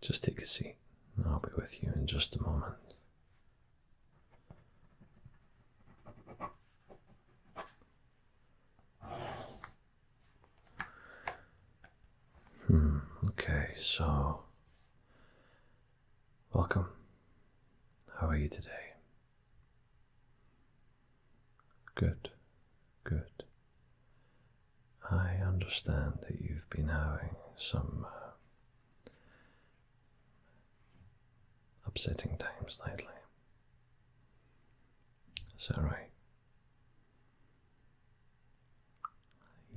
Just take a seat, and I'll be with you in just a moment. Okay, so welcome. How are you today? Good, good. I understand that you've been having some upsetting times lately. Is that right?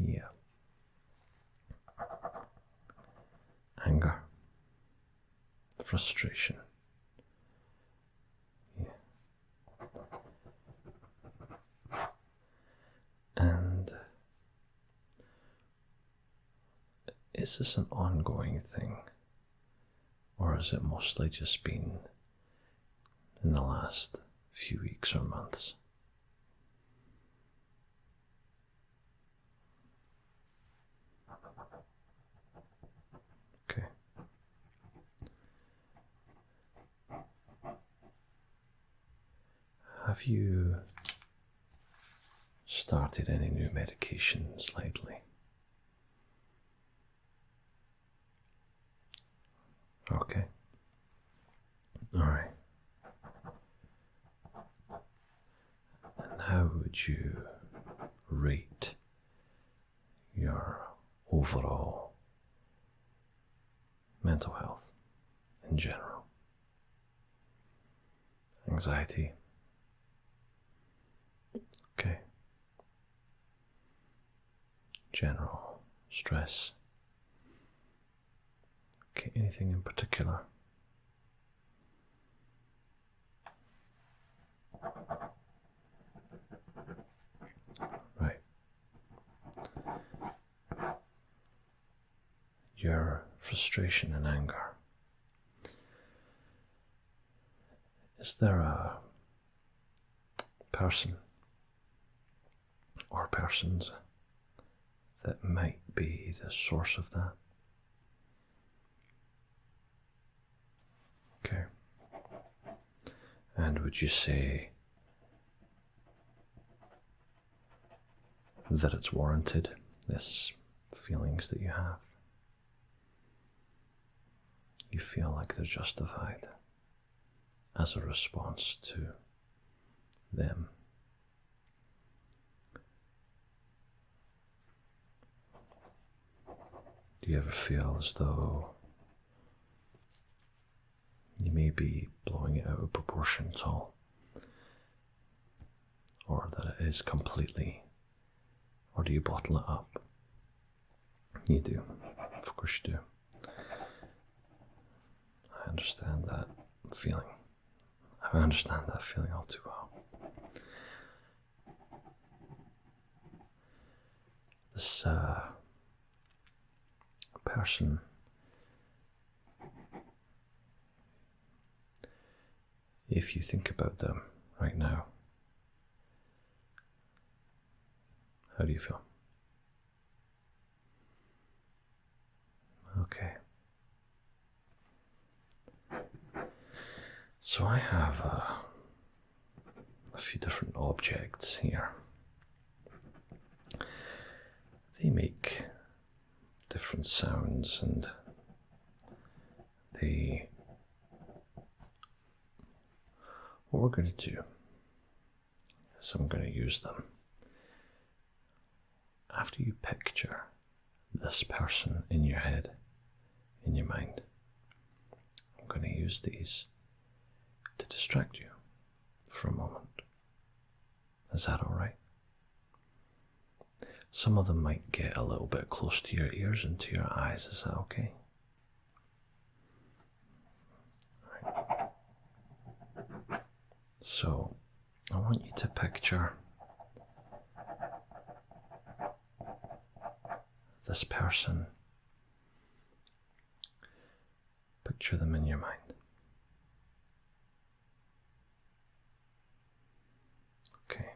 Yeah. Anger, frustration. Yeah. And is this an ongoing thing, or has it mostly just been in the last few weeks or months? Okay. Have you started any new medications lately? Okay. All right. And how would you rate your overall mental health in general? Anxiety? Okay. General stress? Okay, anything in particular? Right. Your frustration and anger. Is there a person or persons that might be the source of that? Okay. And would you say that it's warranted, this feelings that you have? You feel like they're justified as a response to them? Do you ever feel as though you may be blowing it out of proportion at all? Or that it is completely, or do you bottle it up? You do, of course you do. I understand that feeling. I understand that feeling all too well. This person, if you think about them right now, how do you feel? Okay. So I have a few different objects here. They make different sounds, and what we're going to do is I'm going to use them. After you picture this person in your head, in your mind, I'm going to use these to distract you for a moment. Is that all right? Some of them might get a little bit close to your ears and to your eyes. Is that okay? Right. So I want you to picture this person. Picture them in your mind. Okay.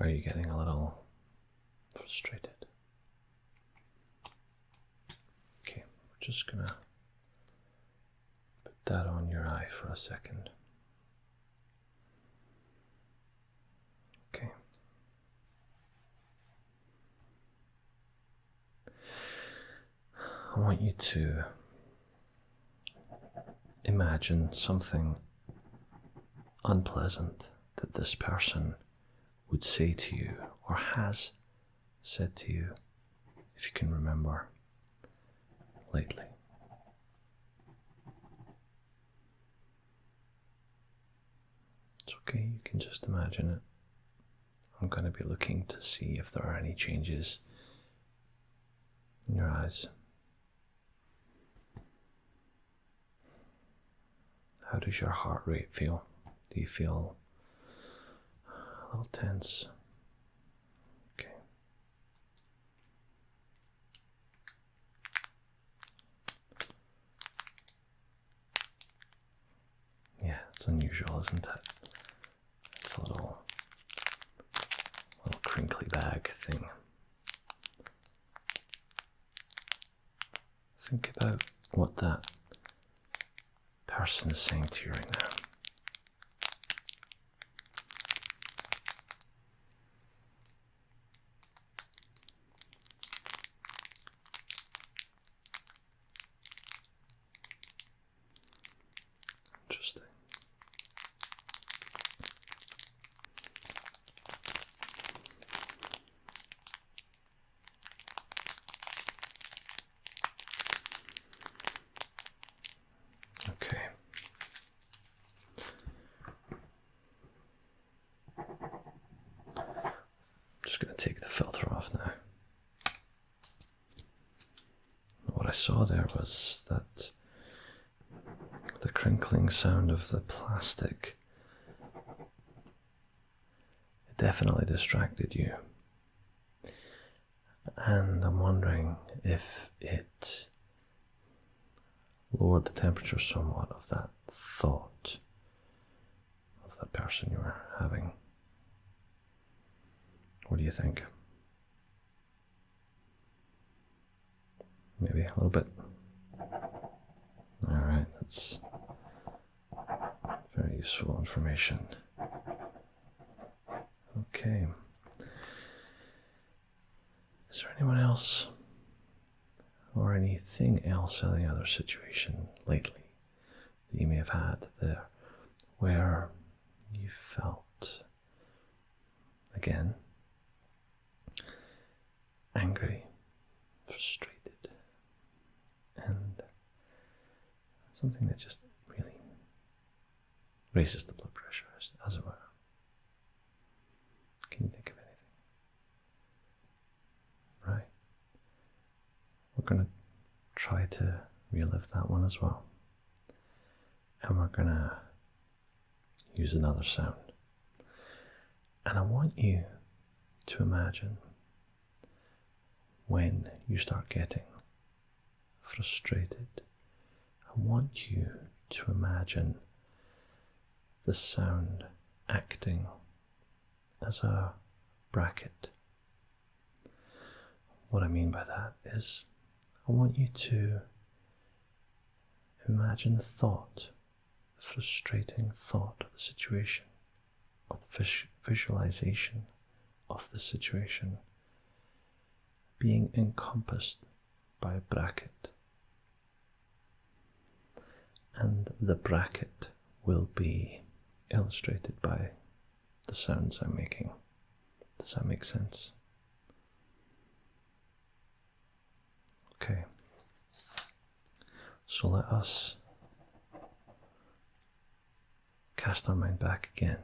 Are you getting a little frustrated? Okay, we're just gonna put that on your eye for a second. Okay. I want you to imagine something unpleasant that this person would say to you or has said to you, if you can remember, lately. It's okay, you can just imagine it. I'm going to be looking to see if there are any changes in your eyes. How does your heart rate feel? Do you feel a little tense? Okay. Yeah, it's unusual, isn't it? It's a little crinkly bag thing. Think about what that person is saying to you right now. Interesting. Okay. Just going to take the filter off now. What I saw there was that the crinkling sound of the plastic, it definitely distracted you. And I'm wondering if it lowered the temperature somewhat of that thought of that person you were having. What do you think? Maybe a little bit. Alright, that's very useful information. Okay. Is there anyone else or anything else in any other situation lately that you may have had there where you felt, again, angry, frustrated, and something that just really raises the blood pressure, as it were? Can you think of anything? Right. We're going to try to relive that one as well. And we're going to use another sound. And I want you to imagine when you start getting frustrated, I want you to imagine the sound acting as a bracket. What I mean by that is, I want you to imagine the thought, the frustrating thought of the situation, or the visualization of the situation being encompassed by a bracket. And the bracket will be illustrated by the sounds I'm making. Does that make sense? Okay. So let us cast our mind back again.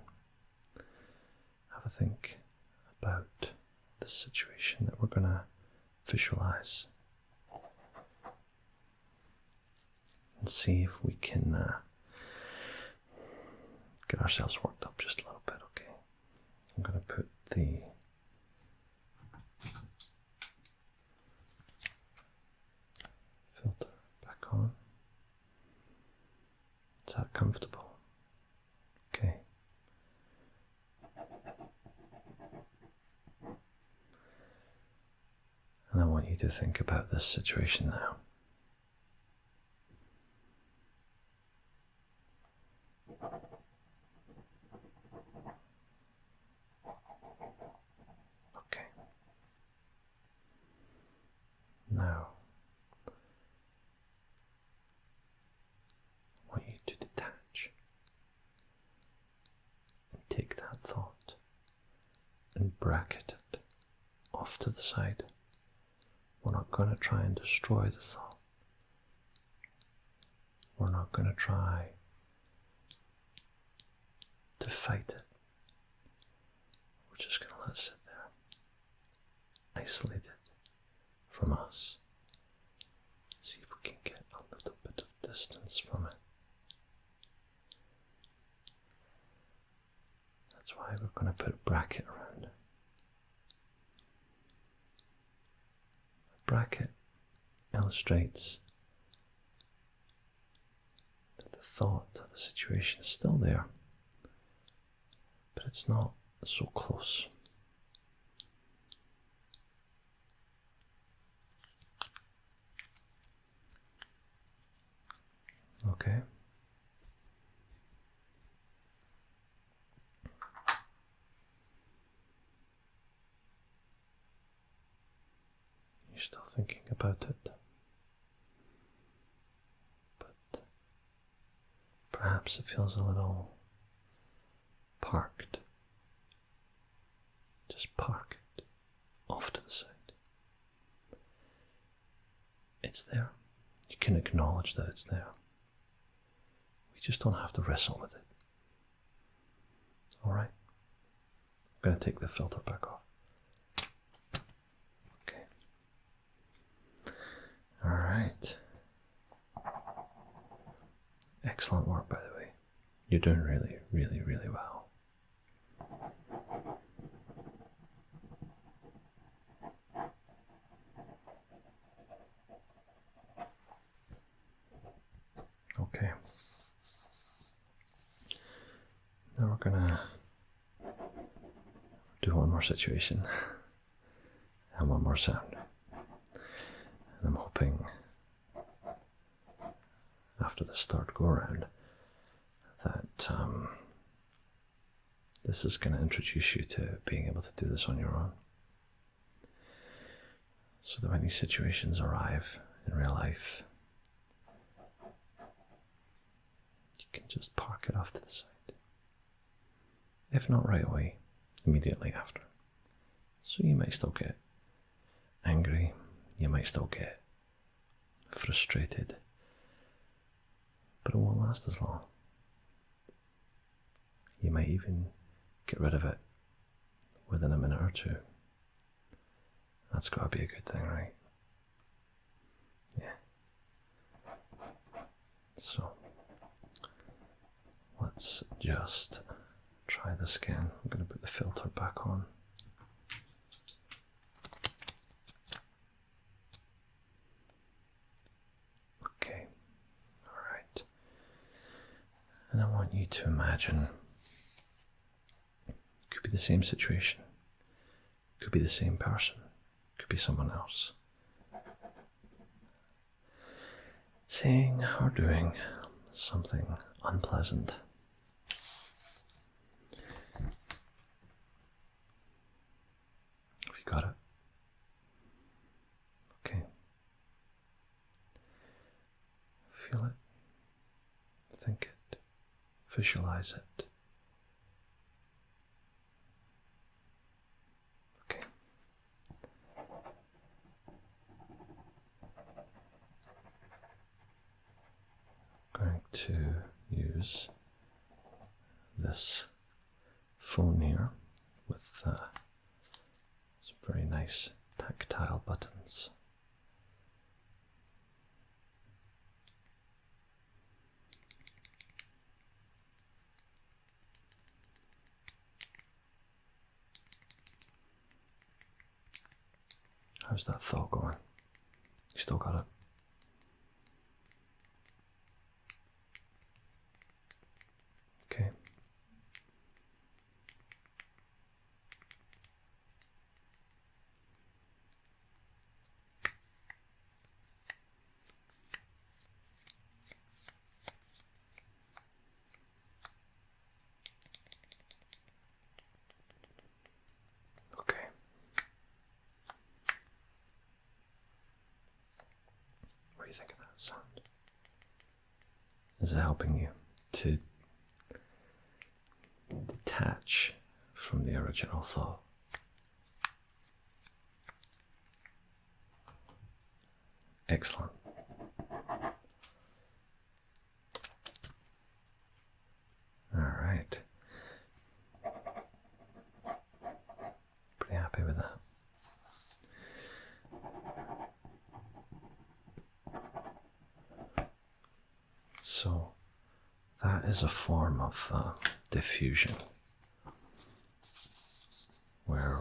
Have a think about the situation that we're going to visualize. And see if we can get ourselves worked up just a little bit, okay? I'm going to put the filter back on. Is that comfortable? Okay. And I want you to think about this situation now. Okay. Now, I want you to detach and take that thought and bracket it off to the side. We're not going to try and destroy the thought. We're not going to try to fight it. We're just going to let it sit there, isolated from us. See if we can get a little bit of distance from it. That's why we're going to put a bracket around it. A bracket illustrates that the thought of the situation is still there, but it's not so close. Okay. You're still thinking about it, but perhaps it feels a little parked. Just park it off to the side. It's there. You can acknowledge that it's there. We just don't have to wrestle with it. Alright? I'm going to take the filter back off. Okay. Alright. Excellent work, by the way. You're doing really, really, really well. Okay. Now we're gonna do one more situation and one more sound. And I'm hoping after this third go around that this is going to introduce you to being able to do this on your own. So that when these situations arrive in real life, you can just park it off to the side. If not right away, immediately after. So you might still get angry, you might still get frustrated, but it won't last as long. You might even get rid of it within a minute or two. That's got to be a good thing, right? Yeah. So, let's just try this again. I'm going to put the filter back on. Okay, alright. And I want you to imagine, could be the same situation, could be the same person, could be someone else, saying or doing something unpleasant. Have you got it? Okay. Feel it, think it, visualize it. Okay. Going to use this phone here with some very nice tactile buttons. How's that thought going? You still got it? Okay. you think of that sound? Is it helping you to detach from the original thought? Excellent. All right. Pretty happy with that. So that is a form of diffusion where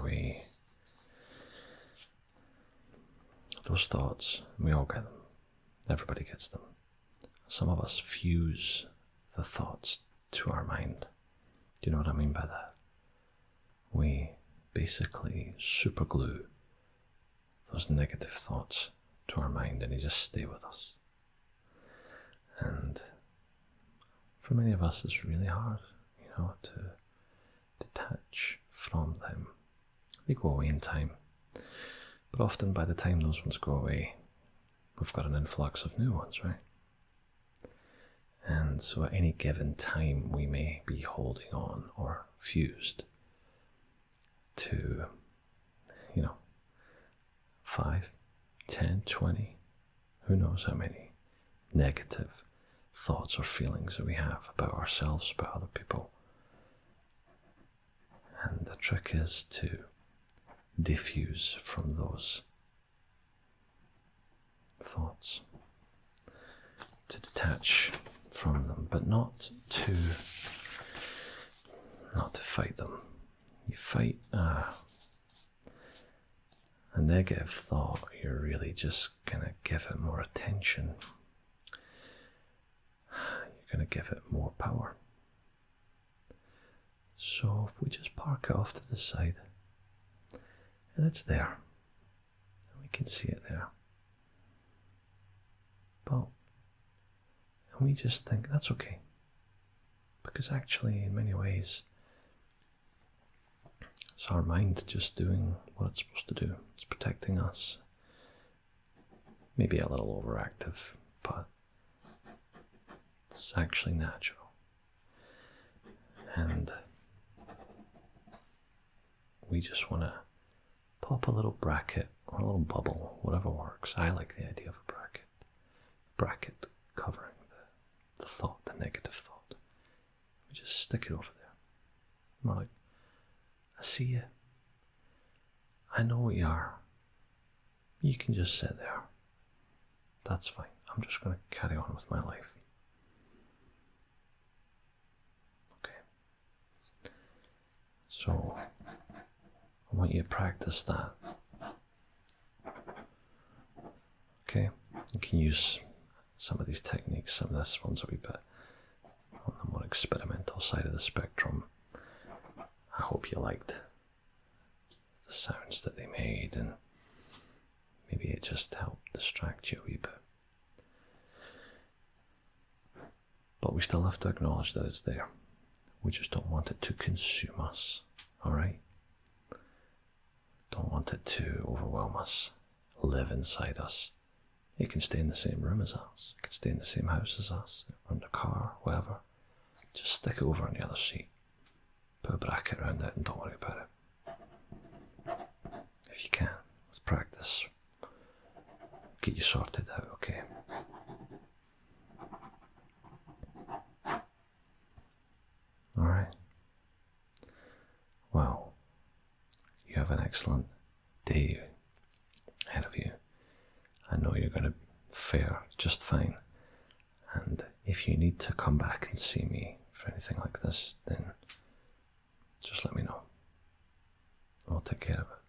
those thoughts, we all get them. Everybody gets them. Some of us fuse the thoughts to our mind. Do you know what I mean by that? We basically superglue those negative thoughts to our mind and they just stay with us. And for many of us, it's really hard, to detach from them. They go away in time. But often by the time those ones go away, we've got an influx of new ones, right? And so at any given time, we may be holding on or fused to, 5, 10, 20, who knows how many negative thoughts or feelings that we have about ourselves, about other people. And the trick is to diffuse from those thoughts, to detach from them, but not to fight them. You fight a negative thought, you're really just gonna give it more attention. You're gonna give it more power. So if we just park it off to the side, and it's there, and we can see it there, but and we just think that's okay, because actually in many ways it's our mind just doing what it's supposed to do. It's protecting us, maybe a little overactive, but it's actually natural. And we just want to pop a little bracket or a little bubble, whatever works. I like the idea of a bracket covering the thought, the negative thought. We just stick it over there. More like, I see you. I know what you are. You can just sit there. That's fine. I'm just going to carry on with my life. Okay. So, I want you to practice that. Okay? You can use some of these techniques. Some of this one's a wee bit on the more experimental side of the spectrum. I hope you liked the sounds that they made, and maybe it just helped distract you a wee bit. But we still have to acknowledge that it's there. We just don't want it to consume us, alright? Don't want it to overwhelm us, live inside us. It can stay in the same room as us, it can stay in the same house as us, or in the car, wherever. Just stick it over on the other seat. Put a bracket around it and don't worry about it. If you can, with practice, get you sorted out, okay? Alright. Well, you have an excellent day ahead of you. I know you're going to fare just fine. And if you need to come back and see me for anything like this, then just let me know. I'll take care of it.